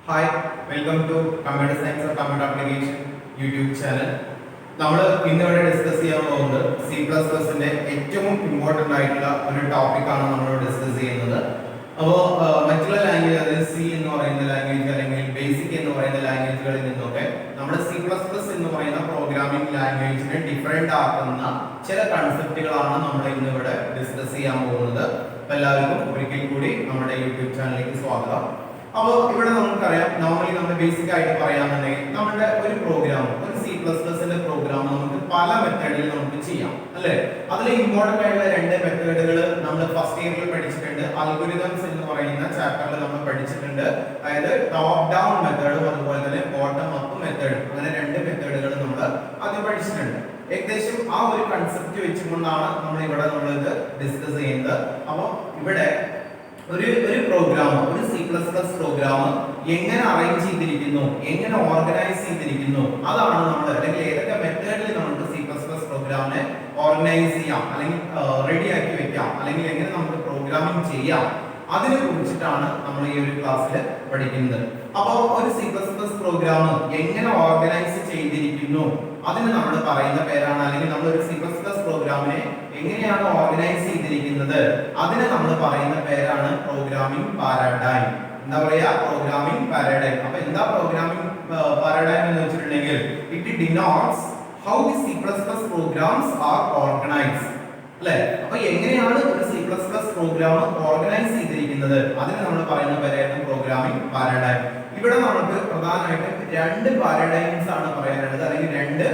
Hi welcome to computer science or computer application YouTube channel. നമ്മൾ ഇന്നിവിടെ discuss ചെയ്യാൻ പോകുന്നത് C++ന്റെ ഏറ്റവും ഇമ്പോർട്ടൻ്റ് ആയിട്ടുള്ള ഒരു ടോപ്പിക്കാണ് നമ്മൾ ഡിസ്കസ് ചെയ്യുന്നത്. അപ്പോൾ മറ്റുള്ള ലാംഗ്വേജ്, അതായത് സി എന്ന് പറയുന്ന ലാംഗ്വേജ് അല്ലെങ്കിൽ ബേസിക് എന്ന് പറയുന്ന ലാംഗ്വേജുകളിൽ നിന്നൊക്കെ നമ്മുടെ C++ എന്ന് പറയുന്ന പ്രോഗ്രാമിംഗ് ലാംഗ്വേജിനെ ഡിഫറെൻ്റ് ആക്കുന്ന ചില കൺസെപ്റ്റുകളാണ് നമ്മൾ ഇന്നിവിടെ ഡിസ്കസ് ചെയ്യാൻ പോകുന്നത്. അപ്പോൾ എല്ലാവർക്കും ഒരിക്കൽ കൂടി നമ്മുടെ യൂട്യൂബ് ചാനലിലേക്ക് സ്വാഗതം. അപ്പോൾ ഇവിടെ നമുക്കറിയാം, നോർമലി നമ്മൾ ബേസിക് ആയിട്ട് പറയാന്നുണ്ടെങ്കിൽ നമ്മുടെ ഒരു പ്രോഗ്രാം, ഒരു C++ന്റെ പ്രോഗ്രാം നമുക്ക് പല മെത്തേഡിൽ നമുക്ക് ചെയ്യാം, അല്ലേ? അതിൽ ഇമ്പോർട്ടൻ്റ് ആയിട്ടുള്ള രണ്ട് മെത്തേഡുകൾ നമ്മൾ ഫസ്റ്റ് ഇയറിൽ പഠിച്ചിട്ടുണ്ട്. അൽഗോരിതംസ് എന്ന് പറയുന്ന ചാപ്റ്ററിൽ നമ്മൾ പഠിച്ചിട്ടുണ്ട്. അതായത് ടോപ്പ് ഡൗൺ മെത്തേഡും അതുപോലെ തന്നെ ബോട്ടം അപ്പ് മെത്തേഡും, അങ്ങനെ രണ്ട് മെത്തേഡുകൾ നമ്മൾ ആദ്യം പഠിച്ചിട്ടുണ്ട്. ഏകദേശം ആ ഒരു കൺസെപ്റ്റ് വെച്ചുകൊണ്ടാണ് നമ്മൾ ഇത് ഡിസ്കസ് ചെയ്യുന്നത്. അപ്പോൾ ഇവിടെ ഒരു പ്രോഗ്രാം, ഒരു C++ പ്രോഗ്രാം എങ്ങനെ അറേഞ്ച് ചെയ്തിരിക്കുന്നു, എങ്ങനെ ഓർഗനൈസ് ചെയ്തിരിക്കുന്നു, അതാണ് നമ്മൾ, അല്ലെങ്കിൽ ഏതൊക്കെ മെത്തേഡിൽ നമുക്ക് C++ പ്രോഗ്രാമിനെ ഓർഗനൈസ് ചെയ്യാം, അല്ലെങ്കിൽ റെഡിയാക്കി വെക്കാം, അല്ലെങ്കിൽ എങ്ങനെ നമുക്ക് പ്രോഗ്രാമിംഗ് ചെയ്യാം, അതിനെ കുറിച്ചിട്ടാണ് നമ്മൾ ഈ ഒരു ക്ലാസ്സിൽ പഠിക്കുന്നത്. അപ്പോൾ ഒരു C++ പ്രോഗ്രാം എങ്ങനെ ഓർഗനൈസ് ചെയ്തിരിക്കുന്നു അതിന് നമ്മൾ പറയുന്ന പേരാണ്, അല്ലെങ്കിൽ നമ്മൾ ഒരു C++ പ്രോഗ്രാമിനെ എങ്ങനെയാണ് ഓർഗനൈസ് ചെയ്തിരിക്കുന്നത് അതിനെ നമ്മൾ പറയുന്ന പേരാണ് പ്രോഗ്രാമിംഗ് പാരഡൈം. എന്താ പറയാ? Programming paradigm. അപ്പോൾ എന്താ പ്രോഗ്രാമിംഗ് പാരഡൈം എന്ന് വെച്ചിട്ടുണ്ടെങ്കിൽ it denotes how the C++ programs are organised, അല്ലേ? അപ്പോൾ എങ്ങനെയാണ് ഒരു C++ പ്രോഗ്രാം ഓർഗനൈസ് ചെയ്തിരിക്കുന്നത് അതിനെ നമ്മൾ പറയുന്ന പേരാണ് പ്രോഗ്രാമിംഗ് പാരഡൈം. ഇവിടെ നമുക്ക് പ്രധാനമായിട്ടും രണ്ട് പാരഡൈംസ് ആണ് പറയാനുള്ളത്, അല്ലെങ്കിൽ രണ്ട്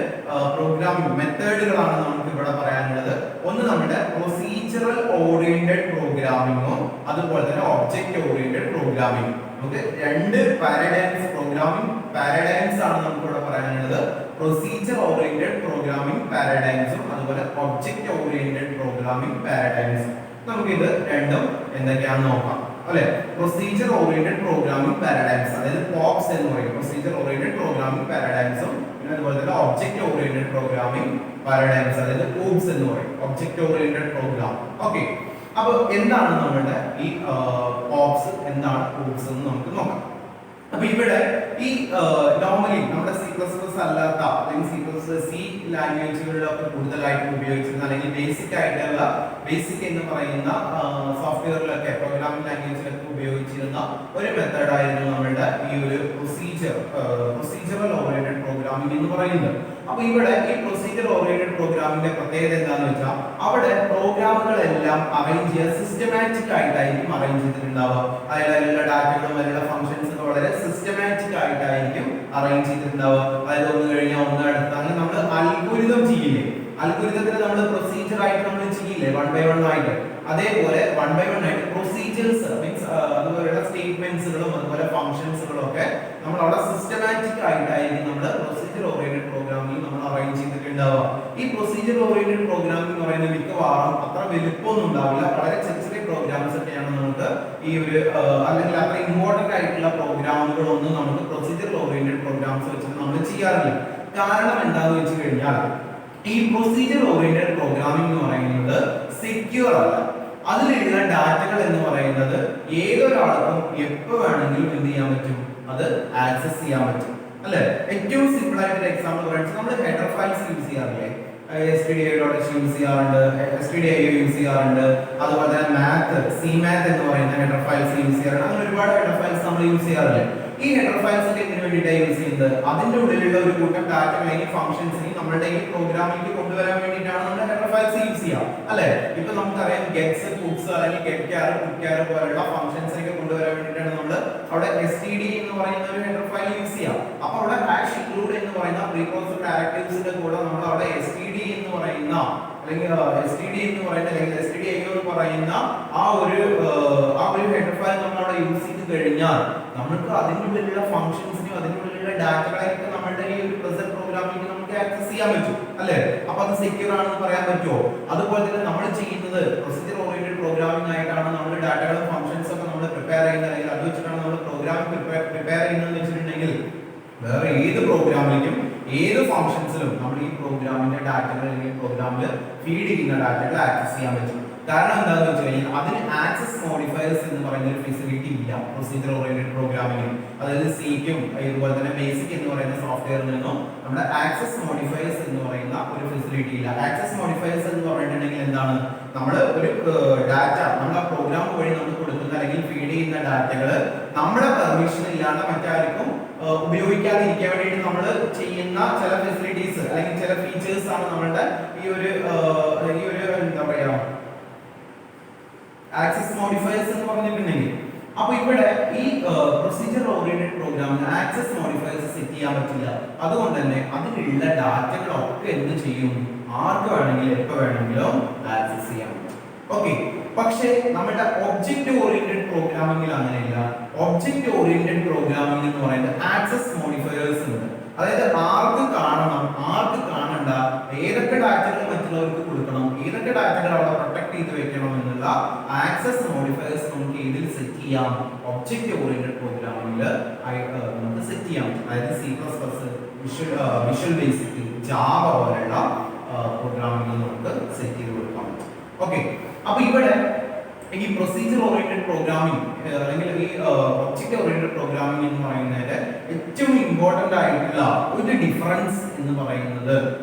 പ്രോഗ്രാമിംഗ് മെത്തേഡുകളാണ് നമുക്ക് ഇവിടെ പറയാനുള്ളത്. ഒന്ന് നമ്മുടെ പ്രൊസീജറൽ ഓറിയന്റഡ് പ്രോഗ്രാമിംഗും അതുപോലെ തന്നെ ഒബ്ജക്റ്റ് ഓറിയന്റഡ് പ്രോഗ്രാമിംഗ്. നമുക്ക് രണ്ട് പ്രോഗ്രാമിംഗ് പാരഡൈംസ് ആണ് നമുക്ക് ഇവിടെ പറയാനുള്ളത്. പ്രൊസീജർ ഓറിയന്റഡ് പ്രോഗ്രാമിംഗ് പാരഡൈംസും അതുപോലെ ഒബ്ജക്റ്റ് ഓറിയന്റഡ് പ്രോഗ്രാമിംഗ് പാരഡൈംസും. നമുക്ക് ഇത് രണ്ടും എന്തൊക്കെയാണെന്ന് നോക്കാം, അല്ലെ? പ്രൊസീജർ ഓറിയന്റഡ് പ്രോഗ്രാമിംഗ് പാരഡൈംസ്, അതായത് POPs എന്ന് പറയും, പ്രൊസീജർ ഓറിയന്റഡ് പ്രോഗ്രാമിംഗ് പാരഡൈംസും, പിന്നെ അതുപോലെ തന്നെ ഒബ്ജക്റ്റ് ഓറിയന്റഡ് പ്രോഗ്രാമിംഗ് പാരഡൈംസ്, അതായത് OOPS എന്ന് പറയും, ഒബ്ജക്റ്റ് ഓറിയന്റഡ് പ്രോഗ്രാം. ഓക്കെ, അപ്പോൾ എന്താണ് നമ്മുടെ ഈ POPs, എന്താണ് OOPS എന്ന് നമുക്ക് നോക്കാം. അപ്പൊ ഇവിടെ ഈ നോർമലി നമ്മുടെ C++ അല്ലാത്ത, അല്ലെങ്കിൽ C ലാംഗ്വേജുകളിലൊക്കെ കൂടുതലായിട്ട് ഉപയോഗിച്ചിരുന്ന, അല്ലെങ്കിൽ ബേസിക് എന്ന് പറയുന്ന സോഫ്റ്റ്വെയറിലൊക്കെ, പ്രോഗ്രാമിംഗ് ലാംഗ്വേജിലൊക്കെ ഉപയോഗിച്ചിരുന്ന ഒരു മെത്തേഡായിരുന്നു നമ്മളുടെ ഈ ഒരു പ്രൊസീജറൽ ഓറിയന്റഡ് പ്രോഗ്രാമിംഗ് എന്ന് പറയുന്നത്. അപ്പൊ ഇവിടെ ഈ പ്രൊസീജർ ഓറിയന്റഡ് പ്രോഗ്രാമിംഗിന്റെ പ്രത്യേകത എന്താണെന്ന് വെച്ചാൽ അവിടെ പ്രോഗ്രാമുകളെല്ലാം അറേഞ്ച് ചെയ്യാൻ സിസ്റ്റമാറ്റിക് ആയിട്ടായിരിക്കും അറേഞ്ച് ചെയ്തിട്ടുണ്ടാവുക. അതിലുള്ള ഡാറ്റകളും അതിലുള്ള ഫംഗ്ഷൻസും വളരെ സിസ്റ്റമാറ്റിക് ആയിട്ടായിരിക്കും അറേഞ്ച് ചെയ്തിട്ടുണ്ടാവുക. അതായത് ഒന്ന് കഴിഞ്ഞാൽ ഒന്ന് അടുത്ത്, അങ്ങനെ നമ്മൾ അൽഗോരിതം ചെയ്യില്ലേ, അൽഗോരിതത്തിന് നമ്മൾ പ്രൊസീജർ ആയിട്ട് നമ്മൾ ചെയ്യില്ലേ, 1 by 1 ആയിട്ട്, അതേപോലെ 1 by 1 ആയിട്ട് പ്രൊസീജിയേഴ്സ് മീൻസ് അതുപോലെയുള്ള സ്റ്റേറ്റ്മെന്റ്സുകളും അതുപോലെ ഫംഗ്ഷൻസുകളും ഒക്കെ നമ്മൾ അവിടെ സിസ്റ്റമാറ്റിക് ആയിട്ടായിരിക്കും നമ്മൾ പ്രൊസീജർ ഓറിയന്റഡ് പ്രോഗ്രാമിംഗ് നമ്മൾ അറേഞ്ച് ചെയ്തിട്ടുണ്ടാവുക. ഈ പ്രൊസീജർ ഓറിയന്റഡ് പ്രോഗ്രാമിംഗ് എന്ന് പറയുന്നത് മിക്കവാറും അത്ര വലുപ്പമൊന്നും ഉണ്ടാവില്ല, വളരെ ചെറിയ പ്രോഗ്രാംസ് ഒക്കെയാണ് നമുക്ക് ഈ ഒരു, അല്ലെങ്കിൽ അത്ര ഇമ്പോർട്ടന്റ് ആയിട്ടുള്ള പ്രോഗ്രാമുകളൊന്നും നമുക്ക് പ്രൊസീജർ ഓറിയന്റഡ് പ്രോഗ്രാംസ് വെച്ചിട്ട് നമ്മൾ ചെയ്യാറില്ല. കാരണം എന്താണെന്ന് വെച്ച് കഴിഞ്ഞാൽ ഈ പ്രൊസീജർ ഓറിയന്റഡ് പ്രോഗ്രാമിംഗ് എന്ന് പറയുന്നത് സെക്യൂർ അല്ല. അതിലുള്ള ഡാറ്റകൾ എന്ന് പറയുന്നത് ഏതൊരാൾക്കും എപ്പോൾ വേണമെങ്കിലും എന്ത് ചെയ്യാൻ പറ്റും, അത് ആക്സസ് ചെയ്യാൻ പറ്റും, അല്ലെ? ഏറ്റവും സിമ്പിൾ ആയിട്ട് എക്സാമ്പിൾ പറയുന്നത് നമ്മൾ ഹെഡർ ഫയൽസ് യൂസ് ചെയ്യാറില്ലേ, stdio.h യൂസ് ചെയ്യാറുണ്ട്, stdio യൂസ് ചെയ്യാറുണ്ട്, അതുപോലെ തന്നെ CMath എന്ന് പറയുന്ന ഹെഡർ ഫയൽസ് യൂസ് ചെയ്യാറുണ്ട്. അങ്ങനെ ഒരുപാട് ഹെഡർ ഫയൽസ് നമ്മൾ യൂസ് ചെയ്യാറില്ലേ? ഈ ഹെഡർ ഫയൽസ് എന്തിനു വേണ്ടിയിട്ടാണ് യൂസ് ചെയ്യുന്നത്? അതിന്റെ ഉള്ളിലുള്ള ഒരു കൂട്ടം ഡാറ്റകളെയും ഫംഗ്ഷൻസിനെയും നമ്മുടെ ഈ പ്രോഗ്രാമിലേക്ക് കൊണ്ടുവരാൻ വേണ്ടിയിട്ടാണ് നമ്മൾ ഹെഡർ ഫയൽസ് യൂസ് ചെയ്യുക, അല്ലെ? ഇപ്പൊ നമുക്കറിയാം gets, puts അല്ലെങ്കിൽ getchar, putchar പോലുള്ള ഫംഗ്ഷൻസിനെ കൊണ്ടുവരാൻ വേണ്ടിയിട്ടാണ് നമ്മൾ അവിടെ std എന്ന് പറയുന്ന ഒരു ഹെഡർ ഫയൽ യൂസ് ചെയ്യുക. അപ്പൊ അവിടെ ഹാഷ് ഇൻക്ലൂഡ് എന്ന് പറയുന്ന പ്രീപ്രോസസ്ഡ് ഡയറക്റ്റീവ്സിന്റെ കൂടെ നമ്മൾ അവിടെ std എന്ന് പറയുന്ന, അല്ലെങ്കിൽ stdio എന്ന് പറയുന്ന ആ ഒരു ഹെഡർ ഫയൽ നമ്മൾ അവിടെ യൂസ് ചെയ്ത് കഴിഞ്ഞാൽ നമുക്ക് അതിന്റെ ഉള്ളിലുള്ള ഫംഗ്ഷൻസിനും അതിന്റെ ഉള്ളിലുള്ള ഡാറ്റകളെയൊക്കെ നമ്മുടെ ഈ ഒരു പ്രസന്റ് പ്രോഗ്രാമിംഗ് നമുക്ക് ആക്സസ് ചെയ്യാൻ പറ്റും, അല്ലേ? അപ്പൊ അത് സെക്യൂർ ആണെന്ന് പറയാൻ പറ്റുമോ? അതുപോലെ തന്നെ നമ്മൾ ചെയ്യുന്നത് പ്രൊസീജർ ഓറിയന്റഡ് പ്രോഗ്രാമിംഗ് ആയിട്ടാണ് നമ്മൾ ഡാറ്റകളും ഫംഗ്ഷൻസും ഒക്കെ നമ്മൾ പ്രിപ്പയർ ചെയ്യുന്നത്, അല്ലെങ്കിൽ അത് വെച്ചിട്ടാണ് നമ്മൾ പ്രോഗ്രാം പ്രിപ്പയർ ചെയ്യുന്നതെന്ന് വെച്ചിട്ടുണ്ടെങ്കിൽ വേറെ ഏത് പ്രോഗ്രാമിലേക്കും ഏത് ഫംഗ്ഷൻസിലും നമ്മൾ ഈ പ്രോഗ്രാമിന്റെ ഡാറ്റകൾ, അല്ലെങ്കിൽ പ്രോഗ്രാമിൽ ഫീഡ് ചെയ്യുന്ന ഡാറ്റകൾ ആക്സസ് ചെയ്യാൻ പറ്റും. കാരണം എന്താണെന്ന് വെച്ച് കഴിഞ്ഞാൽ അതിന് ആക്സസ് മോഡിഫയർസ് എന്ന് പറയുന്ന ഒരു ഫെസിലിറ്റി ഇല്ല പ്രൊസീജർ ഓറിയന്റഡ് പ്രോഗ്രാമിംഗിൽ. അതായത് C സിക്കും അതുപോലെ തന്നെ ബേസിക് എന്ന് പറയുന്ന സോഫ്റ്റ്വെയറിൽ നിന്നും നമ്മുടെ ആക്സസ് മോഡിഫയേഴ്സ് എന്ന് പറയുന്ന ഒരു ഫെസിലിറ്റി ഇല്ല. ആക്സസ് മോഡിഫയേഴ്സ് എന്ന് പറഞ്ഞിട്ടുണ്ടെങ്കിൽ എന്താണ്, നമ്മൾ ഒരു ഡാറ്റ നമ്മുടെ പ്രോഗ്രാം വഴി നമ്മൾ കൊടുക്കുന്ന അല്ലെങ്കിൽ ഫീഡ് ചെയ്യുന്ന ഡാറ്റകൾ നമ്മുടെ പെർമിഷൻ ഇല്ലാതെ മറ്റാർക്കും ഉപയോഗിക്കാതിരിക്കാൻ വേണ്ടിയിട്ട് നമ്മൾ ചെയ്യുന്ന ചില ഫെസിലിറ്റീസ് അല്ലെങ്കിൽ ചില ഫീച്ചേഴ്സ് ആണ് നമ്മളുടെ ഈ ഒരു എന്താ പറയാ ആക്സസ് മോഡിഫയേഴ്സ് എന്ന് പറഞ്ഞിട്ടുണ്ടെങ്കിൽ. അപ്പൊ ഇവിടെ ഈ പ്രൊസീജിയർ ഓറിയന്റഡ് പ്രോഗ്രാമിന് ആക്സസ് മോഡിഫയേഴ്സ് സെറ്റ് ചെയ്യാൻ പറ്റില്ല. അതുകൊണ്ട് തന്നെ അതിലുള്ള ഡാറ്റകളൊക്കെ എന്ത് ചെയ്യും, ആർക്ക് വേണമെങ്കിലും എപ്പോൾ വേണമെങ്കിലും ആക്സസ് ചെയ്യാം. ഓക്കെ, പക്ഷേ നമ്മുടെ ഒബ്ജക്റ്റ് ഓറിയന്റഡ് പ്രോഗ്രാമിംഗിൽ അങ്ങനെയില്ല. ഒബ്ജക്റ്റ് ഓറിയന്റഡ് പ്രോഗ്രാമിംഗ് എന്ന് പറയുന്നത് ആക്സസ് മോഡിഫയേഴ്സ് ഉണ്ട്. അതായത് ആർക്ക് കാണണം, ആർക്ക് കാണണ്ട, ഏതൊക്കെ ഡാറ്റകൾ മറ്റുള്ളവർക്ക് കൊടുക്കണം, ഏതൊക്കെ ഡാറ്റകൾ അവിടെ പ്രൊട്ടക്ട് ചെയ്ത് വെക്കണം എന്നുള്ള ആക്സസ് മോഡിഫയേഴ്സ് നമുക്ക് ഇതിൽ സെറ്റ് ചെയ്യാം. ഒബ്ജക്റ്റ് ഓറിയന്റഡ് പ്രോഗ്രാമിംഗിൽ നമുക്ക് സെറ്റ് ചെയ്യാം. അതായത് C++, വിഷ്വൽ ബേസിക്, ജാവ പോലെയുള്ള പ്രോഗ്രാമിംഗിൽ നമുക്ക് സെറ്റ് ചെയ്ത് കൊടുക്കാം. ഓക്കെ, അപ്പൊ ഇവിടെ ഈ പ്രൊസീജിയർ ഓറിയന്റഡ് പ്രോഗ്രാമിംഗ് അല്ലെങ്കിൽ ഈ ഒബ്ജക്റ്റ് ഓറിയന്റഡ് പ്രോഗ്രാമിംഗ് എന്ന് പറയുന്നതിന്റെ ഏറ്റവും ഇമ്പോർട്ടന്റ് ആയിട്ടുള്ള ഒരു ഡിഫറൻസ് എന്ന് പറയുന്നത്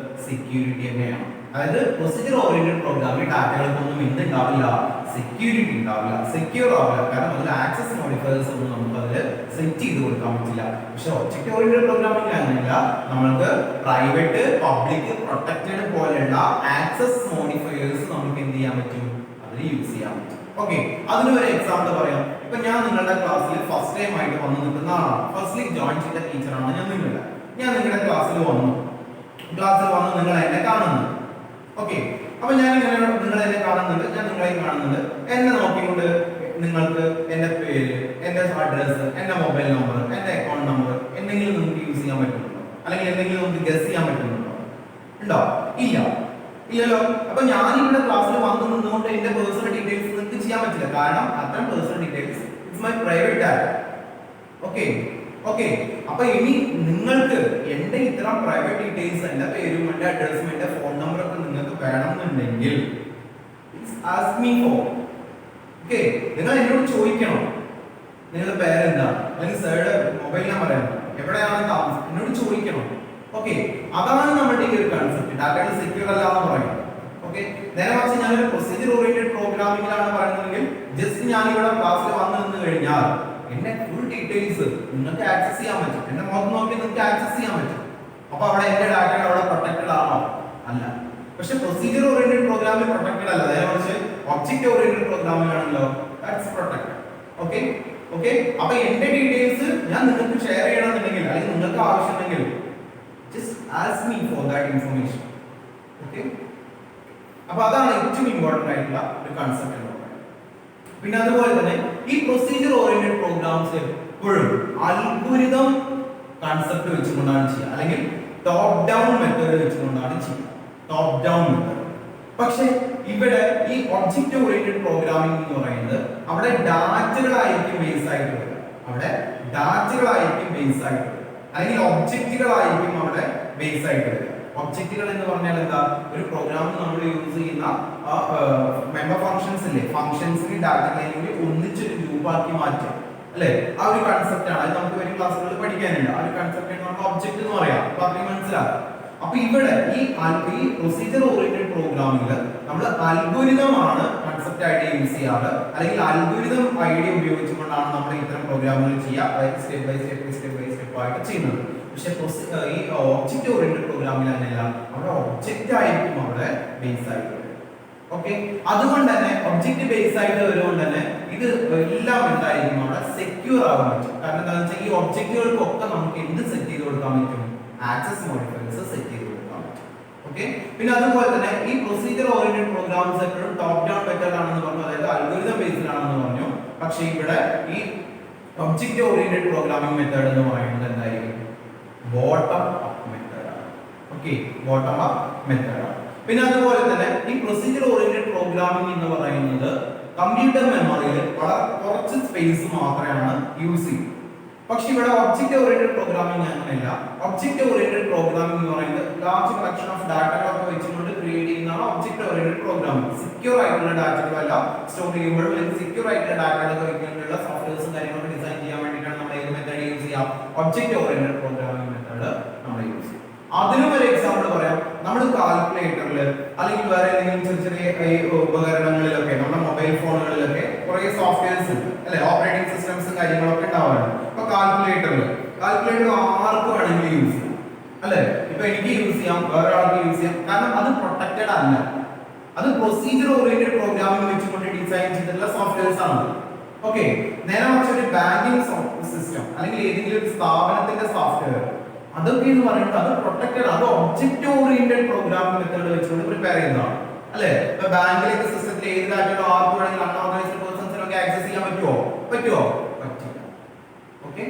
സെക്യൂരിറ്റി തന്നെയാണ്. അതായത് പ്രൊസീജിയർ ഓറിയന്റഡ് പ്രോഗ്രാമിംഗ് ഡാറ്റകൾക്കൊന്നും എന്തുണ്ടാവില്ല, സെക്യൂരിറ്റി ഉണ്ടാവില്ല, സെക്യൂർ ആവില്ല. കാരണം അതിൽ ആക്സസ് മോഡിഫയേഴ്സ് ഒന്നും നമുക്ക് അതിൽ സെറ്റ് ചെയ്ത് കൊടുക്കാൻ പറ്റില്ല. പക്ഷെ ഒബ്ജക്റ്റ് ഓറിയന്റഡ് പ്രോഗ്രാമിംഗ് അങ്ങനെയല്ല, നമ്മൾക്ക് പ്രൈവറ്റ്, പബ്ലിക്, പ്രൊട്ടക്റ്റഡ് പോലെയുള്ള ആക്സസ് മോഡിഫയേഴ്സ് നമുക്ക് എന്ത് ചെയ്യാൻ പറ്റും, അതിൽ യൂസ് ചെയ്യാൻ പറ്റും. ഓക്കെ, അതിന് ഒരു എക്സാമ്പിൾ പറയാം. ഇപ്പൊ ഞാൻ നിങ്ങളുടെ ക്ലാസ്സിൽ ഫസ്റ്റ് ടൈം ആയിട്ട് വന്ന് നിൽക്കുന്ന ആളാണ്, ഫസ്റ്റ്ലി ജോയിൻ ചെയ്ത ടീച്ചറാണ് ഞാൻ നിങ്ങളുടെ ക്ലാസ്സിൽ വന്നു നിങ്ങൾ എന്നെ കാണുന്നു. ഓക്കെ, അപ്പൊ ഞാൻ നിങ്ങൾ എന്നെ കാണുന്നുണ്ട്, ഞാൻ നിങ്ങളെയും കാണുന്നുണ്ട്. എന്നെ നോക്കിക്കൊണ്ട് നിങ്ങൾക്ക് എന്റെ പേര്, എന്റെ അഡ്രസ്, എന്റെ മൊബൈൽ നമ്പർ, എന്റെ അക്കൗണ്ട് നമ്പർ എന്തെങ്കിലും നിങ്ങൾക്ക് യൂസ് ചെയ്യാൻ പറ്റുന്നുണ്ടോ, അല്ലെങ്കിൽ എന്തെങ്കിലും നമുക്ക് ഗസ് ചെയ്യാൻ പറ്റുന്നുണ്ടോ? ഉണ്ടോ? ഇല്ലല്ലോ. അപ്പൊ ഞാൻ ഇവിടെ ക്ലാസ്സിൽ വന്നു നിന്നുകൊണ്ട് എന്റെ പേഴ്സണൽ ഡീറ്റെയിൽസ് നിങ്ങൾക്ക് ചെയ്യാൻ പറ്റില്ല. കാരണം അത്തരം personal details it's my private data. Okay, അപ്പൊ ഇനി നിങ്ങൾക്ക് എന്റെ ഇത്തരം പ്രൈവറ്റ് ഡീറ്റെയിൽസ്, എന്റെ പേരും എന്റെ അഡ്രസ്സും എന്റെ ഫോൺ നമ്പറും ഒക്കെ നിങ്ങൾക്ക് വേണമെന്നുണ്ടെങ്കിൽ ആസ്ക് മീ ഫോർ. ഓക്കെ, നിങ്ങൾ എന്നോട് ചോദിക്കണം നിങ്ങളുടെ പേരെന്താ, അല്ലെങ്കിൽ സാറുടെ മൊബൈൽ നമ്പർ എന്താ, എവിടെയാണ് താമസം, എന്നോട് ചോദിക്കണം. ഓക്കെ, അതാണ് നമ്മുടെ ഈ ഒരു കൺസെപ്റ്റ്. ഡാറ്റകൾ സെക്യൂർ അല്ല എന്ന് പറയുന്നത്. ഓക്കെ, നേരെ മറിച്ച് ഞാനൊരു പ്രൊസീജിയർ ഓറിയന്റഡ് പ്രോഗ്രാമിംഗിലാണ് പറയുന്നതെങ്കിൽ ജസ്റ്റ് ഞാൻ ഇവിടെ ക്ലാസ്സിൽ വന്നു നിന്ന് കഴിഞ്ഞാൽ എന്റെ ഫുൾ ഡീറ്റെയിൽസ് നിങ്ങൾക്ക് ആക്സസ് ചെയ്യാൻ പറ്റും, എന്റെ മുഖം നോക്കി നിങ്ങൾക്ക് ആക്സസ് ചെയ്യാൻ പറ്റും. അപ്പൊ അവിടെ എന്റെ ഡാറ്റകൾ അവിടെ പ്രൊട്ടക്റ്റഡ് ആണോ? അല്ല. പക്ഷെ പ്രൊസീജിയർ ഓറിയന്റഡ് പ്രോഗ്രാമിൽ പ്രൊട്ടക്റ്റഡ് അല്ല. നേരെ മറിച്ച് ഒബ്ജക്റ്റ് ഓറിയന്റഡ് പ്രോഗ്രാമിലാണല്ലോ ദാറ്റ്സ് പ്രൊട്ടക്റ്റഡ്. ഓക്കെ, അപ്പൊ എന്റെ ഡീറ്റെയിൽസ് ഞാൻ നിങ്ങൾക്ക് ഷെയർ ചെയ്യണമെന്നുണ്ടെങ്കിൽ അല്ലെങ്കിൽ നിങ്ങൾക്ക് ആവശ്യമുണ്ടെങ്കിൽ just ask me for that information. Okay, അപ്പോൾ അതാണ് ഏറ്റവും ഇമ്പോർട്ടന്റ് ആയിട്ടുള്ള ഒരു കൺസെപ്റ്റ് എന്ന് പറയുന്നത്. പിന്നെ അതുപോലെ തന്നെ ഈ പ്രൊസീജിയർ ഓറിയന്റഡ് പ്രോഗ്രാംസ് എപ്പോഴും അൽഗോരിതം കൺസെപ്റ്റ് വെച്ചുകൊണ്ടാണ് ചെയ്യുക, അല്ലെങ്കിൽ ടോപ്പ് ഡൗൺ മെത്തേഡ് വെച്ചുകൊണ്ടാണ് ചെയ്യുക, ടോപ്പ് ഡൗൺ മെത്തേഡ്. പക്ഷേ ഇവിടെ ഈ ഒബ്ജക്റ്റ് ഓറിയന്റഡ് പ്രോഗ്രാമിംഗ് എന്ന് പറയുന്നത് അവിടെ ഡാറ്റകളായിരിക്കും ബേസ് ആയിട്ട് വരിക, അല്ലെങ്കിൽ ഒബ്ജക്റ്റുകളായിരിക്കും അവിടെ ബേസ് ആയിട്ട് വരിക. ഒബ്ജക്റ്റുകൾ എന്ന് പറഞ്ഞാൽ എന്താ, ഒരു പ്രോഗ്രാമിൽ നമ്മൾ യൂസ് ചെയ്യുന്ന മെമ്പർ ഫംഗ്ഷൻസ് ഇല്ലേ, ഫംഗ്ഷൻസിന് ഡാറ്റകളെയും കൂടി ഒന്നിച്ചൊരു ഗ്രൂപ്പാക്കി മാറ്റുക അല്ലേ, ആ ഒരു കൺസെപ്റ്റ് ആണ്. അത് നമുക്ക് വരും ക്ലാസ്സുകളിൽ പഠിക്കാനുണ്ട്. ആ ഒരു കൺസെപ്റ്റ് നമ്മൾ ഒബ്ജക്റ്റ് എന്ന് പറയാം. അപ്പൊ അതിന് മനസ്സിലാക്കാം. അപ്പൊ ഇവിടെ ഈ പ്രൊസീജിയർ ഓറിയന്റഡ് പ്രോഗ്രാമിംഗിൽ നമ്മൾ അൽഗോരിതം ആണ് കൺസെപ്റ്റ് ആയിട്ട് യൂസ് ചെയ്യാറ്, അല്ലെങ്കിൽ അൽഗോരിതം ഐഡിയ ഉപയോഗിച്ചുകൊണ്ടാണ് നമ്മൾ ഇത്തരം പ്രോഗ്രാമുകൾ ചെയ്യുക, അതായത് സ്റ്റെപ്പ് ബൈ സ്റ്റെപ്പ് ആയിട്ട് ചെയ്യുന്നത്. പക്ഷെ ഈ ഒബ്ജക്റ്റ് ഓറിയന്റഡ് പ്രോഗ്രാമിൽ അങ്ങനെയല്ല, അവിടെ ഒബ്ജക്റ്റ് ആയിരിക്കും അവിടെ ബേസ് ആയിട്ട് വരും. ഓക്കെ, അതുകൊണ്ട് തന്നെ ഒബ്ജക്റ്റ് ബേസ് ആയിട്ട് വരുമ്പോൾ തന്നെ ഇത് എല്ലാം എന്തായിരിക്കും അവിടെ സെക്യൂർ ആവാൻ പറ്റും. കാരണം എന്താണെന്ന് വെച്ചാൽ ഈ ഒബ്ജക്റ്റുകൾക്കൊക്കെ നമുക്ക് എന്ത് സെറ്റ് ചെയ്ത് കൊടുക്കാൻ പറ്റും, ആക്സസ് മോഡിഫയേഴ്സ് സെറ്റ് ചെയ്ത് കൊടുക്കാൻ പറ്റും. ഓക്കെ, പിന്നെ അതുപോലെ തന്നെ ഈ പ്രൊസീജിയർ ഓറിയന്റഡ് പ്രോഗ്രാംസ് എപ്പോഴും ടോപ്പ് ഡൗൺ മെത്തേഡ് ആണെന്ന് പറഞ്ഞു, അതായത് അൽഗോരിതം ബേസ്ഡ് ആണെന്ന് പറഞ്ഞു. പക്ഷേ ഇവിടെ ഈ ഒബ്ജക്റ്റ് ഓറിയന്റഡ് പ്രോഗ്രാമിംഗ് മെത്തേഡ് എന്ന് പറയുന്നത് എന്തായിരിക്കും, ബോട്ടം അപ്പ് മെത്തേഡ് ആണ്. ഓക്കെ, ബോട്ടം അപ്പ് മെത്തേഡ് ആണ്. പിന്നെ അതുപോലെ തന്നെ ഈ പ്രൊസീജിയർ ഓറിയന്റഡ് പ്രോഗ്രാമിംഗ് എന്ന് പറയുന്നത് കമ്പ്യൂട്ടർ മെമ്മറിയിൽ വളരെ കുറച്ച് സ്പേസ് മാത്രമാണ് യൂസ് ചെയ്യുന്നത്. പക്ഷെ ഇവിടെ ഒബ്ജക്റ്റ് ഓറിയന്റഡ് പ്രോഗ്രാമിംഗ് അങ്ങനെയല്ല. ഒബ്ജക്റ്റ് ഓറിയന്റഡ് പ്രോഗ്രാമിംഗ് എന്ന് പറയുന്നത് ലാർജ് കളക്ഷൻ ഓഫ് ഡാറ്റകളൊക്കെ വെച്ചുകൊണ്ട് ക്രിയേറ്റ് ചെയ്യുന്നതാണ് ഒബ്ജക്റ്റ് ഓറിയന്റഡ് പ്രോഗ്രാമിംഗ്. സെക്യൂർ ആയിട്ടുള്ള ഡാറ്റകളെല്ലാം സ്റ്റോർ ചെയ്യുമ്പോൾ അല്ലെങ്കിൽ സെക്യൂർ ആയിട്ടുള്ള ഡാറ്റകളൊക്കെ വെക്കാനുള്ള സോഫ്റ്റ്വെയർസും കാര്യങ്ങളൊക്കെ ഡിസൈൻ ചെയ്യാൻ വേണ്ടിയിട്ടാണ് നമ്മൾ ഏത് മെത്തേഡ് യൂസ് ചെയ്യുക, ചെയ്യാം? ഒബ്ജക്റ്റ് ഓറിയന്റഡ് പ്രോഗ്രാമിംഗ് മെത്തേഡ് നമ്മൾ യൂസ് ചെയ്യും. അതിനും ഒരു എക്സാമ്പിൾ പറയാം. നമ്മൾ കാൽക്കുലേറ്ററിൽ അല്ലെങ്കിൽ വേറെ ഏതെങ്കിലും ചെറിയ ചെറിയ ഉപകരണങ്ങളിലൊക്കെ നമ്മുടെ മൊബൈൽ ഫോണുകളിലൊക്കെ കുറെ സോഫ്റ്റ്വെയർസ് ഉണ്ട് അല്ലെ, ഓപ്പറേറ്റിംഗ് സിസ്റ്റംസും കാര്യങ്ങളൊക്കെ ഉണ്ടാവാറുണ്ട്. ഇപ്പൊ കാൽക്കുലേറ്റർ ആർക്ക് വേണമെങ്കിലും യൂസ് ചെയ്യാം അല്ലെ. ഇപ്പൊ എനിക്ക് യൂസ് ചെയ്യാം, വേറെ ആൾക്ക് യൂസ് ചെയ്യാം. കാരണം അത് പ്രൊട്ടക്റ്റഡ് അല്ല, അത് പ്രൊസീജിയർ ഓറിയന്റഡ് പ്രോഗ്രാമിംഗ് വെച്ചുകൊണ്ട് ഡിസൈൻ ചെയ്തിട്ടുള്ള സോഫ്റ്റ്വെയർസ് ആണ്. ഓക്കെ, നേരെ മറിച്ച് ഒരു ബാങ്കിങ് സിസ്റ്റം അല്ലെങ്കിൽ ഏതെങ്കിലും ഒരു സ്ഥാപനത്തിന്റെ സോഫ്റ്റ്വെയർ അതൊക്കെ എന്ന് പറയുന്നത് അത് പ്രൊട്ടക്റ്റഡ്, അത് ഒബ്ജക്റ്റ് ഓറിയന്റഡ് പ്രോഗ്രാമിംഗ് മെത്തേഡ് വെച്ചുകൊണ്ട് പ്രിപ്പയർ ചെയ്യുന്നതാണ് അല്ലെ. ഇപ്പൊ ബാങ്കിലേക്ക് സിസ്റ്റത്തിൽ ഏത് ഡാറ്റയോ ആർക്ക് വേണമെങ്കിൽ അൺഓർഗനൈസ്ഡ് പേഴ്സൺസിനൊക്കെ ആക്സസ് ചെയ്യാൻ പറ്റുമോ? പറ്റില്ല. ഓക്കെ,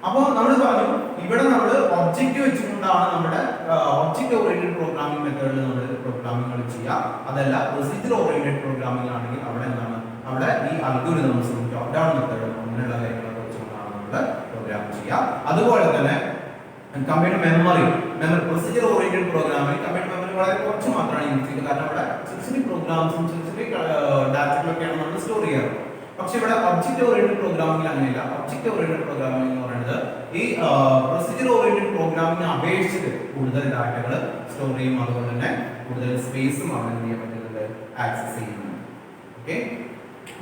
അപ്പോൾ നമ്മൾ പറഞ്ഞു ഇവിടെ നമ്മൾ ഒബ്ജക്റ്റ് വെച്ചുകൊണ്ടാണ് നമ്മുടെ ഒബ്ജക്റ്റ് ഓറിയന്റഡ് പ്രോഗ്രാമിംഗ് മെത്തേഡിൽ നമ്മൾ പ്രോഗ്രാമിംഗുകൾ ചെയ്യുക. അതല്ല പ്രൊസീജിയർ ഓറിയന്റഡ് പ്രോഗ്രാമിംഗ് ആണെങ്കിൽ അവിടെ എന്താണ്, അവിടെ ഈ അൽഗോരിതംസും ടോപ്പ് ഡൗൺ മെത്തേഡും അങ്ങനെയുള്ള കാര്യങ്ങളൊക്കെ വെച്ചുകൊണ്ടാണ് നമ്മൾ പ്രോഗ്രാം ചെയ്യുക. അതുപോലെ തന്നെ കമ്പൈൻഡ് മെമ്മറി പ്രൊസീജിയർ ഓറിയന്റഡ് പ്രോഗ്രാമിൽ കമ്പൈൻഡ് മെമ്മറി വളരെ കുറച്ച് മാത്രമാണ് യൂസ് ചെയ്യുന്നത്. കാരണം അവിടെ ചെറിയ ചെറിയ പ്രോഗ്രാംസും ചെറിയ ചെറിയ ഡാറ്റകളൊക്കെയാണ് നമ്മൾ സ്റ്റോർ ചെയ്യാറ്. പക്ഷെ ഇവിടെ ഒബ്ജക്റ്റ് ഓറിയന്റഡ് പ്രോഗ്രാമിംഗിൽ അങ്ങനെയല്ല. ഒബ്ജക്റ്റ് ഓറിയന്റഡ് പ്രോഗ്രാമിംഗ് എന്ന് പറയുന്നത് ഈ പ്രൊസീജിയർ ഓറിയന്റഡ് പ്രോഗ്രാമിംഗിനെ അപേക്ഷിച്ച് കൂടുതൽ ഡാറ്റകൾ സ്റ്റോർ ചെയ്യും. അതുകൊണ്ട് തന്നെ കൂടുതൽ സ്പേസും അവിടെ ചെയ്യാൻ പറ്റുന്നത് ആക്സസ് ചെയ്യുന്നു. ഓക്കെ,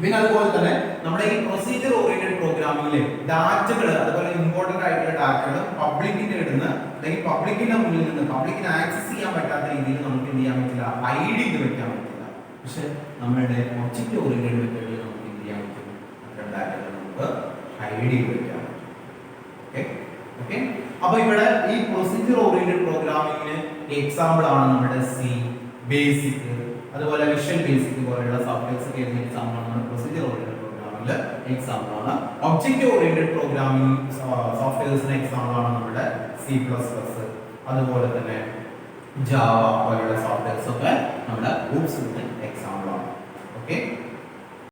പിന്നെ അതുപോലെ തന്നെ നമ്മുടെ ഈ പ്രൊസീജിയർ ഓറിയന്റഡ് പ്രോഗ്രാമിംഗിലെ ഡാറ്റകൾ, അതുപോലെ ഇമ്പോർട്ടന്റ് ആയിട്ടുള്ള ഡാറ്റകൾ പബ്ലിക്കിന്റെ ഇടുന്ന അല്ലെങ്കിൽ പബ്ലിക്കിന്റെ മുന്നിൽ നിന്ന് പബ്ലിക്കിന് ആക്സസ് ചെയ്യാൻ പറ്റാത്ത രീതിയിൽ നമുക്ക് എന്ത് ചെയ്യാൻ പറ്റില്ല, ഹൈഡ് ചെയ്ത് വെക്കാൻ പറ്റില്ല. പക്ഷെ നമ്മുടെ ഒബ്ജക്റ്റ് ഓറിയന്റഡ് മെത്തേഡിൽ നമുക്ക് എന്ത് ചെയ്യാൻ പറ്റും, അത്തരം ഡാറ്റകൾ നമുക്ക് ഹൈഡ് ചെയ്ത് വെക്കാൻ പറ്റും. ഓക്കെ ഓക്കെ, അപ്പൊ ഇവിടെ ഈ പ്രൊസീജിയർ ഓറിയന്റഡ് പ്രോഗ്രാമിംഗിന് എക്സാമ്പിൾ ആണ് നമ്മുടെ സി, ബേസിക്, അതുപോലെ വിഷ്വൽ ബേസിക് പോലെയുള്ള സോഫ്റ്റ്വെയർസ് ഒക്കെ എക്സാമ്പിൾ ആണ്. പ്രൊസീജിയർ ഓറിയന്റഡ് പ്രോഗ്രാമിംഗിൽ എക്സാമ്പിൾ ആണ്. ഒബ്ജക്റ്റ് ഓറിയന്റഡ് പ്രോഗ്രാമിംഗ് സോഫ്റ്റ്വെയർസിന് എക്സാമ്പിൾ ആണ് നമ്മുടെ സി പ്ലസ് പ്ലസ്, അതുപോലെ തന്നെ ജാവ പോലെയുള്ള സോഫ്റ്റ്വെയർസ് ഒക്കെ നമ്മുടെ എക്സാമ്പിൾ ആണ്. ഓക്കെ.